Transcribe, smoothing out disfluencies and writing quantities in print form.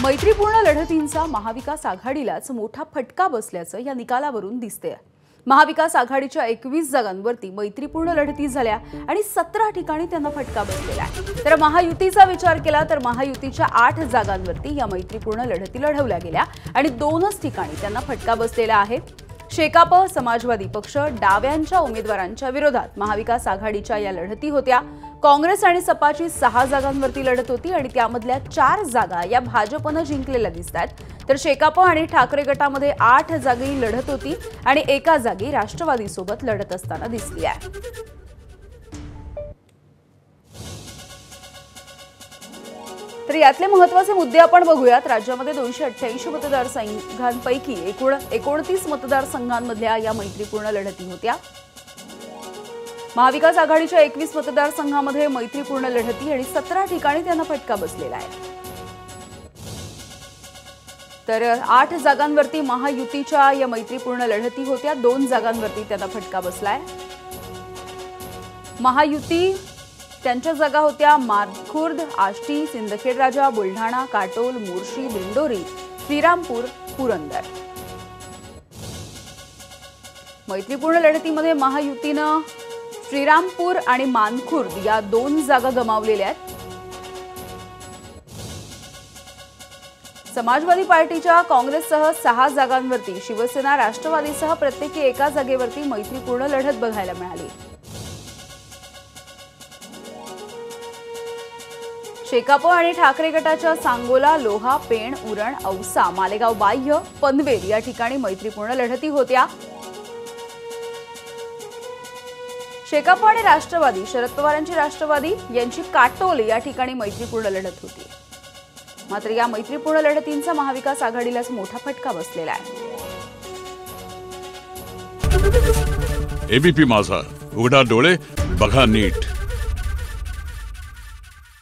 मैत्रीपूर्ण लढतींचा महाविकास आघाडीलाच मोठा फटका बसल्याचं या निकालावरून दिसतंय। महाविकास आघाडीच्या 21 जागांवरती मैत्रीपूर्ण लढती झाल्या आणि 17 ठिकाणी त्यांना फटका बसलेला आहे। तर महायुतीचा विचार केला तर महायुतीच्या 8 जागांवरती या मैत्रीपूर्ण लढती लढवल्या गेल्या आणि 2च ठिकाणी त्यांना फटका बसलेला आहे। शेकाप, समाजवादी पक्ष, डाव्यांच्या उमेदवारांच्या विरोधात महाविकास आघाडीच्या या लढती होत्या। काँग्रेस आणि सपाची 6 जागांवरती लढत होती आणि त्यामधल्या 4 जागा या भाजपने जिंकलेल्या दिसतात। तर शेकाप आणि ठाकरे गटामध्ये 8 जागी लढत होती आणि एका जागी राष्ट्रवादी सोबत लढत असताना दिसली आहे। तर यातले महत्त्वाचे मुद्दे आपण बघूयात। राज्यामध्ये 288 मतदारसंघांपैकी एकूण 29 मतदारसंघांमधल्या या मैत्रीपूर्ण लढती होत्या। महाविकास आघाडीच्या 21 मतदारसंघांमध्ये मैत्रीपूर्ण लढती आणि 17 ठिकाणी त्यांना फटका बसलेला आहे। तर 8 जागांवरती महायुतीच्या या मैत्रीपूर्ण लढती होत्या, 2 जागांवरती त्यांना फटका बसलाय। महायुती त्यांच्या जागा होत्या मानखुर्द, आष्टी, सिंदखेड राजा, बुलढाणा, काटोल, मोर्शी, दिंडोरी, श्रीरामपूर, पुरंदर। मैत्रीपूर्ण लढतीमध्ये महायुतीनं श्रीरामपूर आणि मानखुर्द या 2 जागा गमावलेल्या आहेत। समाजवादी पार्टीच्या काँग्रेससह 6 जागांवरती शिवसेना, राष्ट्रवादीसह प्रत्येकी एका जागेवरती मैत्रीपूर्ण लढत बघायला मिळाली। शेकाप आणि ठाकरे गटाच्या सांगोला, लोहा, पेण, उरण, औसा, मालेगाव बाह्य, पनवेल या ठिकाणी मैत्रीपूर्ण लढती होत्या। शेकाप आणि राष्ट्रवादी, शरद पवारांची राष्ट्रवादी यांची काटोल या ठिकाणी मैत्रीपूर्ण लढत होती। मात्र या मैत्रीपूर्ण लढतींचा महाविकास आघाडीलाच मोठा फटका बसलेला आहे। एबीपी माझा, उघडा डोळे बघा नीट।